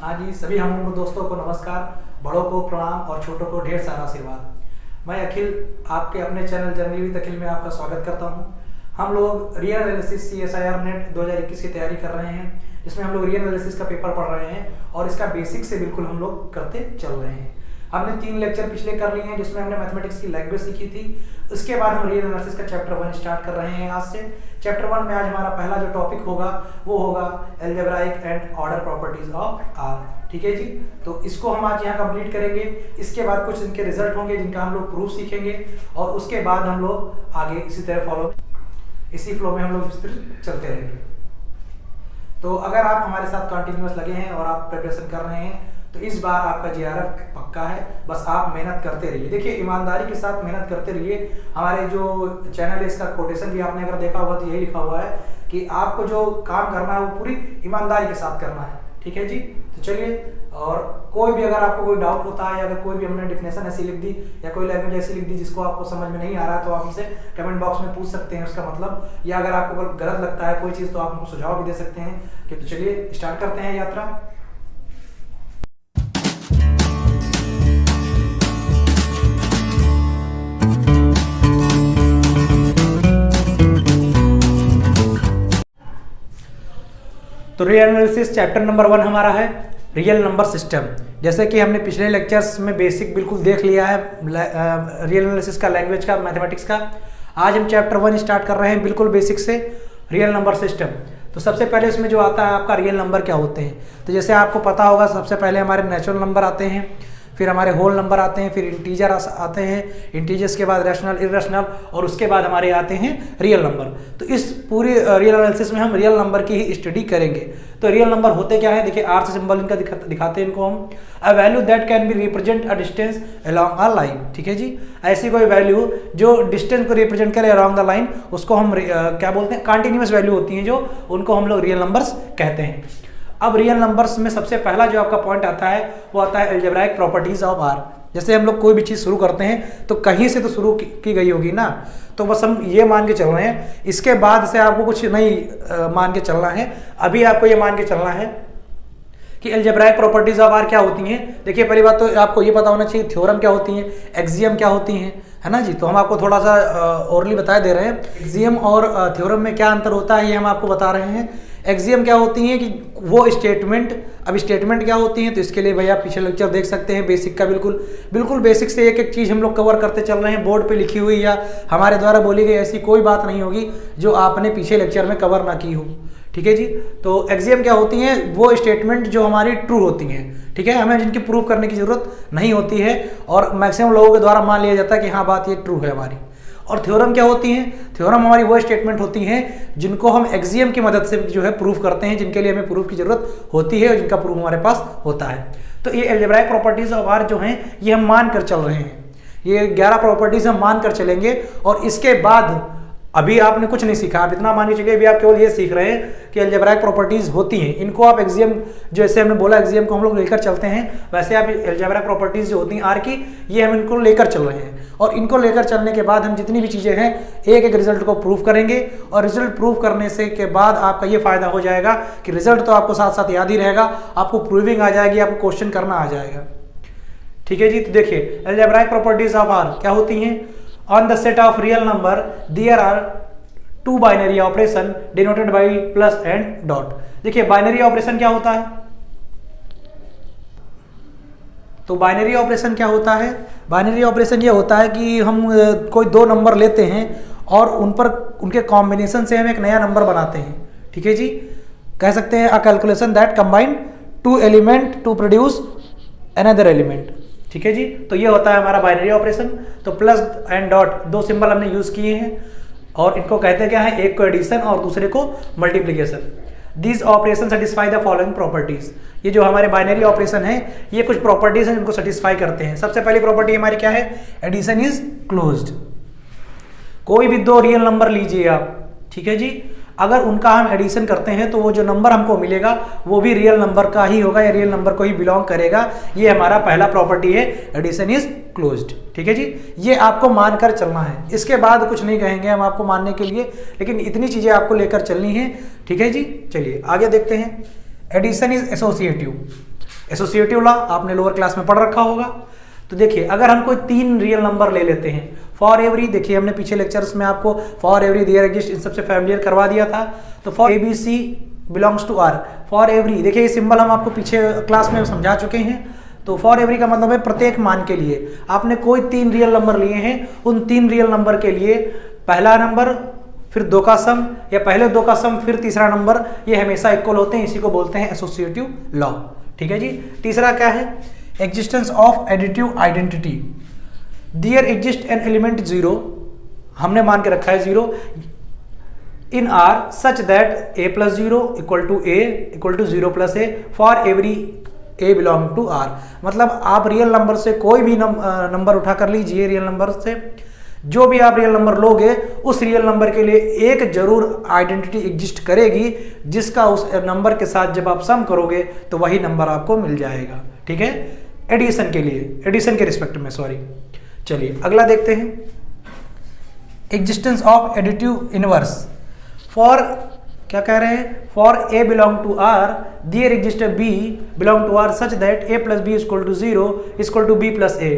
हाँ जी, सभी हम दोस्तों को नमस्कार, बड़ों को प्रणाम और छोटों को ढेर सारा आशीर्वाद। मैं अखिल आपके अपने चैनल जर्नी विद अखिल में आपका स्वागत करता हूँ। हम लोग रियल एनालिसिस CSIR नेट 2021 की तैयारी कर रहे हैं, जिसमें हम लोग रियल एनालिसिस का पेपर पढ़ रहे हैं और इसका बेसिक से बिल्कुल हम लोग करते चल रहे हैं। हमने 3 लेक्चर पिछले कर लिए हैं, जिसमें हमने मैथमेटिक्स की लैंग्वेज सीखी थी। उसके बाद हम रियल एनालिसिस का चैप्टर 1 स्टार्ट कर रहे हैं आज से। चैप्टर 1 में आज हमारा पहला जो टॉपिक होगा वो होगा algebraic and order properties of R. ठीक है जी, तो इसको हम आज यहाँ कंप्लीट करेंगे। इसके बाद कुछ इनके रिजल्ट होंगे जिनका हम लोग प्रूफ सीखेंगे और उसके बाद हम लोग आगे इसी तरह इसी फ्लो में हम लोग चलते रहेंगे। तो अगर आप हमारे साथ कंटिन्यूअस लगे हैं और आप प्रिपरेशन कर रहे हैं तो इस बार आपका JRF पक्का है। बस आप मेहनत करते रहिए। देखिए, ईमानदारी के साथ मेहनत करते रहिए। हमारे जो चैनल है इसका कोटेशन भी आपने अगर देखा होगा तो यही लिखा हुआ है कि आपको जो काम करना है वो पूरी ईमानदारी के साथ करना है। ठीक है जी, तो चलिए। और कोई भी अगर आपको कोई डाउट होता है या अगर कोई भी हमने डिफिनेशन ऐसी लिख दी या कोई लैंग्वेज ऐसी लिख दी जिसको आपको समझ में नहीं आ रहा है तो आप हमसे कमेंट बॉक्स में पूछ सकते हैं उसका मतलब, या अगर आपको गलत लगता है कोई चीज़ तो आप हमको सुझाव भी दे सकते हैं। कि तो चलिए स्टार्ट करते हैं यात्रा। तो रियल एनालिसिस चैप्टर नंबर 1 हमारा है रियल नंबर सिस्टम। जैसे कि हमने पिछले लेक्चर्स में बेसिक बिल्कुल देख लिया है रियल एनालिसिस का, लैंग्वेज का, मैथमेटिक्स का। आज हम चैप्टर 1 स्टार्ट कर रहे हैं बिल्कुल बेसिक से, रियल नंबर सिस्टम। तो सबसे पहले इसमें जो आता है आपका रियल नंबर क्या होते हैं। तो जैसे आपको पता होगा सबसे पहले हमारे नेचुरल नंबर आते हैं, फिर हमारे होल नंबर आते हैं, फिर इंटीजर आते हैं, इंटीजर्स के बाद रैशनल, इररेशनल और उसके बाद हमारे आते हैं रियल नंबर। तो इस पूरी रियल एनालिसिस में हम रियल नंबर की ही स्टडी करेंगे। तो रियल नंबर होते क्या है, देखिए आर से सिंबल इनका दिखाते हैं इनको हम। A value that can be represent a distance along a line. ठीक है जी, ऐसी कोई वैल्यू जो डिस्टेंस को रिप्रेजेंट करे अलोंग द लाइन उसको हम क्या बोलते हैं, कंटिन्यूअस वैल्यू होती हैं जो, उनको हम लोग रियल नंबर्स कहते हैं। अब रियल नंबर्स में सबसे पहला जो आपका पॉइंट आता है वो आता है अलजेब्राइक प्रॉपर्टीज ऑफ आर। जैसे हम लोग कोई भी चीज़ शुरू करते हैं तो कहीं से तो शुरू की गई होगी ना, तो बस हम ये मान के चल रहे हैं। इसके बाद से आपको कुछ नहीं मान के चलना है। अभी आपको ये मान के चलना है कि अलजेब्राइक प्रॉपर्टीज ऑफ आर क्या होती हैं। देखिए, पहली बात तो आपको ये पता होना चाहिए थ्योरम क्या होती हैं, एक्सियम क्या होती हैं, है ना जी। तो हम आपको थोड़ा सा ओरली बता दे रहे हैं एक्सियम और थ्योरम में क्या अंतर होता है, ये हम आपको बता रहे हैं। एक्सियम क्या होती हैं कि वो स्टेटमेंट, अब स्टेटमेंट क्या होती हैं तो इसके लिए भैया पिछले लेक्चर देख सकते हैं बेसिक का। बिल्कुल बेसिक से एक एक चीज़ हम लोग कवर करते चल रहे हैं। बोर्ड पे लिखी हुई या हमारे द्वारा बोली गई ऐसी कोई बात नहीं होगी जो आपने पीछे लेक्चर में कवर ना की हो। ठीक है जी, तो एक्सियम क्या होती हैं, वो स्टेटमेंट जो हमारी ट्रू होती हैं। ठीक है, हमें जिनकी प्रूफ करने की जरूरत नहीं होती है और मैक्सिमम लोगों के द्वारा मान लिया जाता है कि हाँ बात ये ट्रू है हमारी। और थ्योरम क्या होती हैं, थ्योरम हमारी वो स्टेटमेंट होती हैं जिनको हम एक्सियम की मदद से जो है प्रूफ करते हैं, जिनके लिए हमें प्रूफ की जरूरत होती है और जिनका प्रूफ हमारे पास होता है। तो ये अलजेब्राइक प्रॉपर्टीज ऑफ आर जो हैं ये हम मान कर चल रहे हैं। ये 11 प्रॉपर्टीज हम मान कर चलेंगे और इसके बाद अभी आपने कुछ नहीं सीखा, आप इतना मान के चलिए अभी आप केवल ये सीख रहे हैं कि अलजेब्राइक प्रॉपर्टीज होती हैं। इनको आप एक्सियम, जैसे हमने बोला एक्सियम को हम लोग लेकर चलते हैं, वैसे आप अलजेब्राइक प्रॉपर्टीज जो होती हैं आर की, ये हम इनको लेकर चल रहे हैं। और इनको लेकर चलने के बाद हम जितनी भी चीज़ें हैं एक एक रिजल्ट को प्रूफ करेंगे और रिजल्ट प्रूफ करने से के बाद आपका ये फायदा हो जाएगा कि रिजल्ट तो आपको साथ साथ याद ही रहेगा, आपको प्रूविंग आ जाएगी, आपको क्वेश्चन करना आ जाएगा। ठीक है जी, तो देखिए अलजेब्राइक प्रॉपर्टीज ऑफ आर क्या होती हैं। On the set of real number, there are 2 binary operation denoted by plus and dot। देखिए बाइनरी ऑपरेशन क्या होता है, तो बाइनरी ऑपरेशन क्या होता है, बाइनरी ऑपरेशन ये होता है कि हम कोई 2 नंबर लेते हैं और उन पर उनके कॉम्बिनेशन से हम एक नया नंबर बनाते हैं। ठीक है जी, कह सकते हैं a calculation that combine 2 element to produce another element. ठीक है जी, तो ये होता है हमारा बाइनरी ऑपरेशन। तो प्लस एंड डॉट 2 सिंबल हमने यूज किए हैं और इनको कहते क्या है, एक को एडिशन और दूसरे को multiplication. This operation satisfy the following properties. ये जो हमारे बाइनरी ऑपरेशन है ये कुछ प्रॉपर्टीज हैं जिनको सेटिस्फाई करते हैं। सबसे पहली प्रॉपर्टी हमारी क्या है, एडिशन इज क्लोज्ड। कोई भी 2 रियल नंबर लीजिए आप, ठीक है जी, अगर उनका हम एडिशन करते हैं तो वो जो नंबर हमको मिलेगा वो भी रियल नंबर का ही होगा या रियल नंबर को ही बिलोंग करेगा। ये हमारा पहला प्रॉपर्टी है, एडिशन इज क्लोज्ड। ठीक है जी, ये आपको मानकर चलना है। इसके बाद कुछ नहीं कहेंगे हम आपको मानने के लिए, लेकिन इतनी चीजें आपको लेकर चलनी है। ठीक है जी, चलिए आगे देखते हैं। Addition is associative. Associative law आपने लोअर क्लास में पढ़ रखा होगा। तो देखिए अगर हम कोई 3 रियल नंबर ले लेते हैं फॉर एवरी, देखिए हमने पीछे लेक्चर्स में आपको फॉर एवरी, देयर एग्जिस्ट, इन सबसे फैमिलियर करवा दिया था। तो for ABC belongs to R, for every, देखिए ये सिंबल हम आपको पीछे क्लास में समझा चुके हैं। तो फॉर एवरी का मतलब है प्रत्येक मान के लिए। आपने कोई 3 रियल नंबर लिए हैं, उन 3 रियल नंबर के लिए पहला नंबर फिर 2 का सम, या पहले 2 का सम फिर तीसरा नंबर, ये हमेशा इक्वल होते हैं, इसी को बोलते हैं एसोसिएटिव लॉ। ठीक है जी। तीसरा क्या है? Existence of additive identity. There exist an element 0, हमने मान के रखा है 0 in R such that A + 0 = A = 0 + A for every A belong to R। मतलब आप रियल नंबर से कोई भी नंबर उठा कर लीजिए, रियल नंबर से जो भी आप रियल नंबर लोगे उस रियल नंबर के लिए एक जरूर आइडेंटिटी एग्जिस्ट करेगी, जिसका उस नंबर के साथ जब आप सम करोगे तो वही नंबर आपको मिल जाएगा। ठीक है, एडिशन के लिए, एडिशन के रिस्पेक्ट में, सॉरी। चलिए अगला देखते हैं, existence of additive inverse. For, क्या कह रहे हैं? For A belong to R there exist B belong to R such that A + B = 0 = B + A।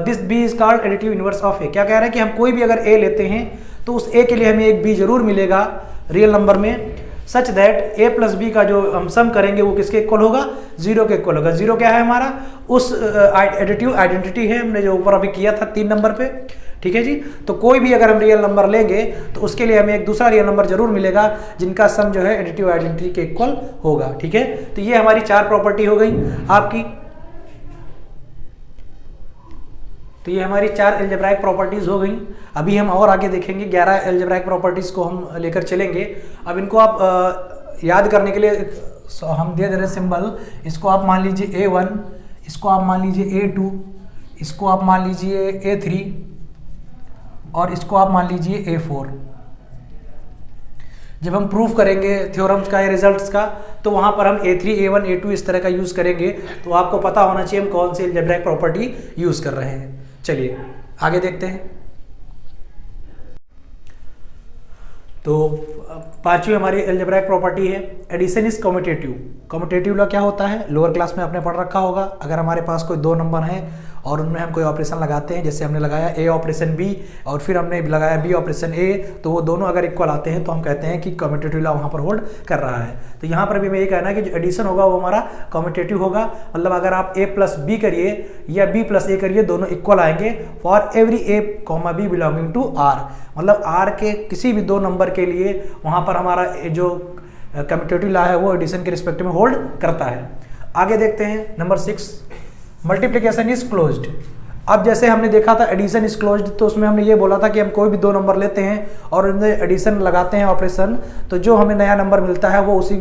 This B is called additive inverse of A। क्या कह रहे हैं कि हम कोई भी अगर A लेते हैं तो उस A के लिए हमें एक B जरूर मिलेगा रियल नंबर में, सच दैट A + B का जो हम सम करेंगे वो किसके इक्वल होगा? 0 के इक्वल होगा। 0 क्या है हमारा? उस एडिटिव आइडेंटिटी है, हमने जो ऊपर अभी किया था 3 नंबर पे। ठीक है जी। तो कोई भी अगर हम रियल नंबर लेंगे तो उसके लिए हमें एक दूसरा रियल नंबर जरूर मिलेगा जिनका सम जो है एडिटिव आइडेंटिटी के इक्वल होगा। ठीक है, तो ये हमारी 4 प्रॉपर्टी हो गई आपकी। तो ये हमारी 4 एल्जेब्राइक प्रॉपर्टीज हो गई। अभी हम और आगे देखेंगे 11 एल्जेब्राइक प्रॉपर्टीज को हम लेकर चलेंगे। अब इनको आप याद करने के लिए हम दे रहे सिंबल, इसको आप मान लीजिए A1, इसको आप मान लीजिए A2, इसको आप मान लीजिए A3 और इसको आप मान लीजिए A4। जब हम प्रूफ करेंगे थ्योरम्स का या रिजल्ट्स का तो वहां पर हम A3, A1, A2 इस तरह का यूज करेंगे। तो आपको पता होना चाहिए हम कौन सी एल्जेब्राइक प्रॉपर्टी यूज कर रहे हैं। चलिए आगे देखते हैं। तो 5वीं हमारी एल्जेब्राइक प्रॉपर्टी है addition is commutative. Commutative law क्या होता है? लोअर क्लास में आपने पढ़ रखा होगा। अगर हमारे पास कोई 2 नंबर हैं और उनमें हम कोई ऑपरेशन लगाते हैं, जैसे हमने लगाया A ऑपरेशन B और फिर हमने लगाया B ऑपरेशन A, तो वो दोनों अगर इक्वल आते हैं तो हम कहते हैं कि कम्यूटेटिव लॉ वहाँ पर होल्ड कर रहा है। तो यहाँ पर भी मैं ये कहना है कि जो एडिशन होगा वो हमारा कम्यूटेटिव होगा। मतलब अगर आप A + B करिए या B + A करिए, दोनों इक्वल आएंगे for every A, B belonging to R। मतलब R के किसी भी 2 नंबर के लिए वहाँ पर हमारा जो कम्यूटेटिव लॉ है वो एडिशन के रिस्पेक्ट में होल्ड करता है। आगे देखते हैं नंबर 6, मल्टीप्लिकेशन इज क्लोज्ड। अब जैसे हमने देखा था एडिशन इज क्लोज्ड, तो उसमें हमने ये बोला था कि हम कोई भी 2 नंबर लेते हैं और उनमें एडिशन लगाते हैं ऑपरेशन, तो जो हमें नया नंबर मिलता है वो उसी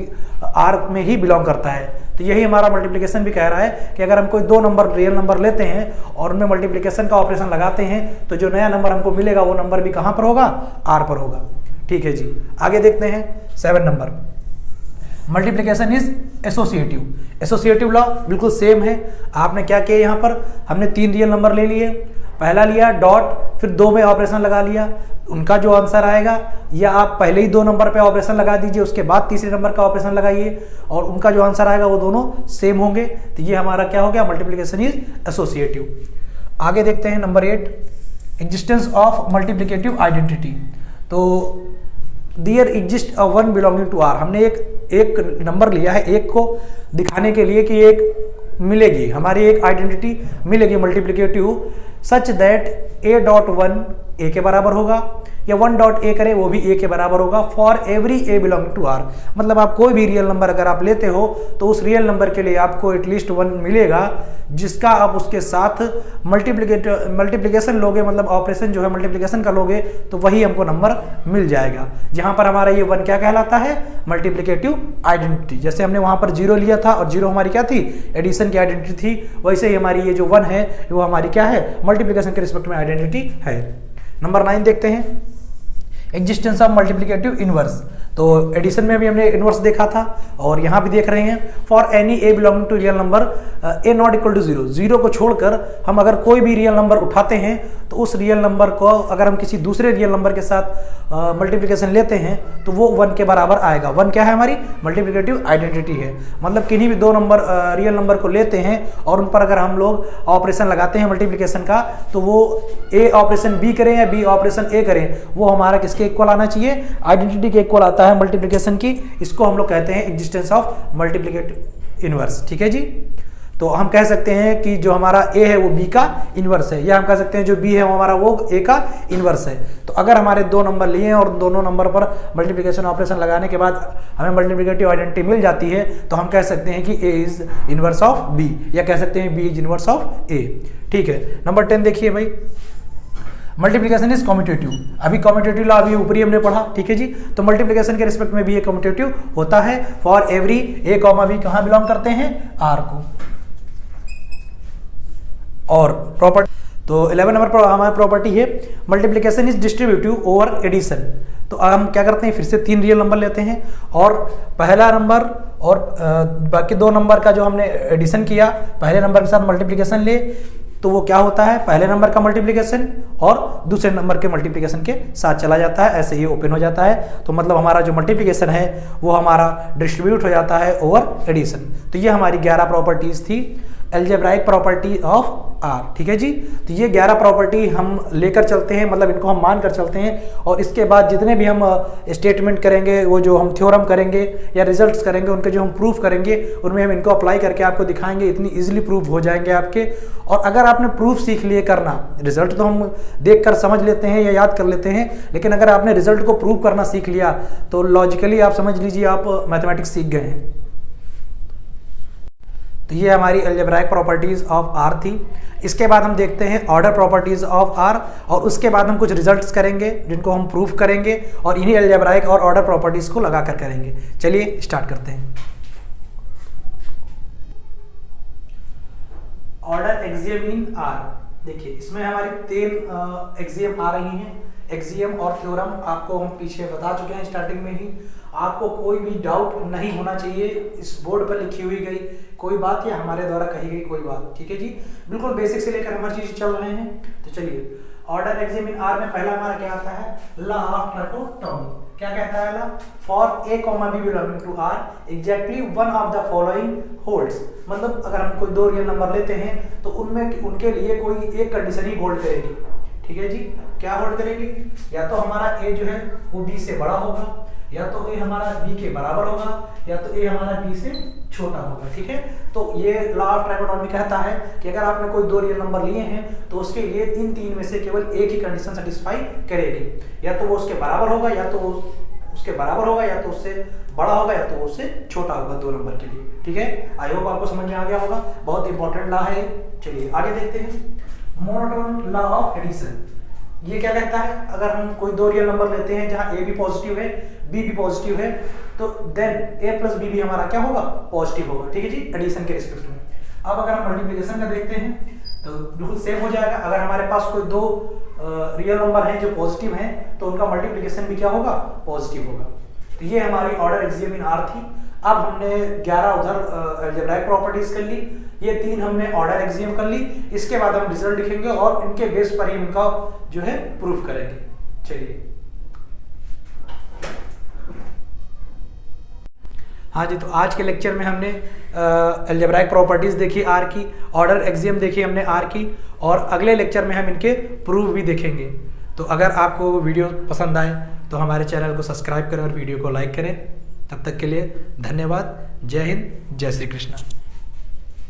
R में ही बिलोंग करता है। तो यही हमारा मल्टीप्लिकेशन भी कह रहा है कि अगर हम कोई 2 नंबर रियल नंबर लेते हैं और उनमें मल्टीप्लिकेशन का ऑपरेशन लगाते हैं तो जो नया नंबर हमको मिलेगा वो नंबर भी कहाँ पर होगा? R पर होगा। ठीक है जी। आगे देखते हैं 7 number, multiplication is associative. Associative law बिल्कुल सेम है। आपने क्या किया, यहाँ पर हमने 3 रियल नंबर ले लिए, पहला लिया डॉट, फिर 2 में ऑपरेशन लगा लिया, उनका जो आंसर आएगा, या आप पहले ही 2 नंबर पे ऑपरेशन लगा दीजिए, उसके बाद तीसरे नंबर का ऑपरेशन लगाइए और उनका जो आंसर आएगा वो दोनों सेम होंगे। तो ये हमारा क्या हो गया? Multiplication is associative. आगे देखते हैं number 8, existence of multiplicative identity. तो there exist a 1 belonging to R। हमने एक नंबर लिया है, एक को दिखाने के लिए कि एक मिलेगी, हमारी एक आइडेंटिटी मिलेगी multiplicative, such that A.1 A के बराबर होगा, या 1.A करें वो भी A के बराबर होगा for every A belong to R। मतलब आप कोई भी रियल नंबर अगर आप लेते हो तो उस रियल नंबर के लिए आपको एटलीस्ट 1 मिलेगा, जिसका आप उसके साथ मल्टीप्लिकेशन लोगे, मतलब ऑपरेशन जो है मल्टीप्लिकेशन का लोगे, तो वही हमको नंबर मिल जाएगा। जहां पर हमारा ये 1 क्या कहलाता है? Multiplicative identity. जैसे हमने वहां पर 0 लिया था और 0 हमारी क्या थी? एडिशन की आइडेंटिटी थी। वैसे ही हमारी ये जो 1 है वो हमारी क्या है? मल्टीप्लिकेशन के रिस्पेक्ट में आइडेंटिटी है। नंबर 9 देखते हैं, एग्जिस्टेंस ऑफ मल्टीप्लिकेटिव इनवर्स। तो एडिशन में भी हमने इनवर्स देखा था और यहाँ भी देख रहे हैं। For any A belonging to real number A not equal to zero, zero को छोड़कर हम अगर कोई भी रियल नंबर उठाते हैं तो उस रियल नंबर को अगर हम किसी दूसरे रियल नंबर के साथ मल्टीप्लिकेशन लेते हैं तो वो 1 के बराबर आएगा। 1 क्या है, हमारी मल्टीप्लिकेटिव आइडेंटिटी है। मतलब किन्हीं भी दो नंबर रियल नंबर को लेते हैं और उन पर अगर हम लोग ऑपरेशन लगाते हैं मल्टीप्लिकेशन का, तो वो ए ऑपरेशन बी करें या बी ऑपरेशन ए करें, वो हमारा किसके इक्वल आना चाहिए, आइडेंटिटी के इक्वल आता है मल्टीप्लिकेशन की। इसको हम लोग कहते हैं एग्जिस्टेंस ऑफ मल्टीप्लिकेटिव इनवर्स। ठीक है जी। तो हम कह सकते हैं कि जो हमारा ए है वो बी का इनवर्स है, या हम कह सकते हैं जो बी है वो हमारा वो ए का इनवर्स है। तो अगर हमारे दो नंबर लिए हैं और दोनों नंबर पर मल्टीप्लिकेशन ऑपरेशन लगाने के बाद हमें मल्टीप्लिकेटिव आइडेंटिटी मिल जाती है, तो हम कह सकते हैं कि ए इज इनवर्स ऑफ बी, या कह सकते हैं बी इज इनवर्स ऑफ ए। ठीक है। नंबर 10 देखिए भाई, मल्टीप्लिकेशन इज कम्यूटेटिव। अभी कम्यूटेटिव लॉ अभी ऊपरी हमने पढ़ा। ठीक है जी। तो मल्टीप्लिकेशन के रिस्पेक्ट में भी ये कम्यूटेटिव होता है for every A comma B कहाँ बिलोंग करते हैं, आर को। और प्रॉपर्टी, तो 11 नंबर पर हमारी प्रॉपर्टी है multiplication is distributive over addition. तो हम क्या करते हैं, फिर से 3 रियल नंबर लेते हैं और पहला नंबर और बाकी 2 नंबर का जो हमने एडिशन किया, पहले नंबर के साथ मल्टीप्लिकेशन ले, तो वो क्या होता है, पहले नंबर का मल्टीप्लिकेशन और दूसरे नंबर के मल्टीप्लिकेशन के साथ चला जाता है, ऐसे ये ओपन हो जाता है। तो मतलब हमारा जो मल्टीप्लिकेशन है वो हमारा डिस्ट्रीब्यूट हो जाता है ओवर एडिशन। तो ये हमारी 11 प्रॉपर्टीज थी अलजेब्राइक प्रॉपर्टी ऑफ आर। ठीक है जी। तो ये 11 प्रॉपर्टी हम लेकर चलते हैं, मतलब इनको हम मान कर चलते हैं, और इसके बाद जितने भी हम स्टेटमेंट करेंगे, वो जो हम थ्योरम करेंगे या रिजल्ट्स करेंगे, उनके जो हम प्रूफ करेंगे, उनमें हम इनको अप्लाई करके आपको दिखाएंगे। इतनी इजीली प्रूफ हो जाएंगे आपके। और अगर आपने प्रूफ सीख लिए करना, रिजल्ट तो हम देख कर समझ लेते हैं या याद कर लेते हैं, लेकिन अगर आपने रिजल्ट को प्रूव करना सीख लिया तो लॉजिकली आप समझ लीजिए आप मैथमेटिक्स सीख गए हैं। तो ये हमारी अलजेब्राइक प्रॉपर्टीज ऑफ आर थी। इसके बाद हम देखते हैं ऑर्डर प्रॉपर्टीज ऑफ आर, और उसके बाद हम कुछ रिजल्ट्स करेंगे जिनको हम प्रूफ करेंगे और इन्हीं अलजेब्राइक और ऑर्डर प्रॉपर्टीज को लगाकर करेंगे। चलिए स्टार्ट करते हैं। ऑर्डर एक्सियम इन आर, देखिए इसमें हमारी 3 एक्सियम आ रही हैं। एक्सियम और थ्योरम आपको हम पीछे बता चुके हैं स्टार्टिंग में ही। आपको कोई भी डाउट नहीं होना चाहिए इस बोर्ड पर लिखी हुई गई कोई बात या हमारे द्वारा कही गई कोई बात। ठीक है जी। बिल्कुल बेसिक से लेकर हम हर चीज चल रहे हैं। तो चलिए, ऑर्डर एक्सियम इन आर में पहला हमारा क्या आता है, लॉ ऑफ ट्राइकोटोमी। क्या कहता है law, for A comma B belonging to R exactly one of the following holds. मतलब अगर हम कोई 2 रियल नंबर लेते हैं तो उनमें उनके लिए कोई एक कंडीशन ही होल्ड करेगी। ठीक है जी। क्या होल्ड करेगी, या तो हमारा ए जो है वो बी से बड़ा होगा, या तो ए हमारा बी के बराबर होगा, या तो ए हमारा बी से छोटा होगा। ठीक है। तो ये लॉ ऑफ ट्राइकोटोमी कहता है कि अगर आपने कोई 2 रियल नंबर लिए हैं तो उसके लिए इन 3 में से केवल एक ही कंडीशन सेटिस्फाई करेगी, या तो वो उसके बराबर होगा, या तो उसके बराबर होगा, या तो उससे बड़ा होगा, या तो उससे छोटा होगा 2 नंबर के लिए। ठीक है। आई होप आपको समझ में आ गया होगा। बहुत इंपॉर्टेंट लॉ है। चलिए आगे देखते हैं, मोनोटोन लॉ ऑफ एडिशन। ये क्या कहता है, अगर हम कोई 2 रियल नंबर लेते हैं जहां ए भी पॉजिटिव है बी भी पॉजिटिव है, तो देन ए प्लस बी भी हमारा क्या होगा, पॉजिटिव होगा। ठीक है जी, एडिशन के रिस्पेक्ट में। अब अगर हम मल्टीप्लिकेशन का देखते हैं तो बिल्कुल सेम हो जाएगा। अगर हमारे पास कोई 2 रियल नंबर हैं जो पॉजिटिव हैं तो उनका मल्टीप्लिकेशन भी क्या होगा, पॉजिटिव होगा। तो ये हमारी ऑर्डर एक्सियम इन आर थी। अब हमने 11 उधर अलजेब्राइक प्रॉपर्टीज कर ली, ये 3 हमने ऑर्डर एक्सियम कर ली। इसके बाद हम रिजल्ट लिखेंगे और इनके बेस पर ही इनका जो है प्रूफ करेंगे। चलिए, हाँ जी। तो आज के लेक्चर में हमने अलजेब्राइक प्रॉपर्टीज देखी आर की, ऑर्डर एक्सियम देखी हमने आर की, और अगले लेक्चर में हम इनके प्रूफ भी देखेंगे। तो अगर आपको वीडियो पसंद आए तो हमारे चैनल को सब्सक्राइब करें और वीडियो को लाइक करें। तब तक के लिए धन्यवाद। जय हिंद, जय श्री कृष्ण।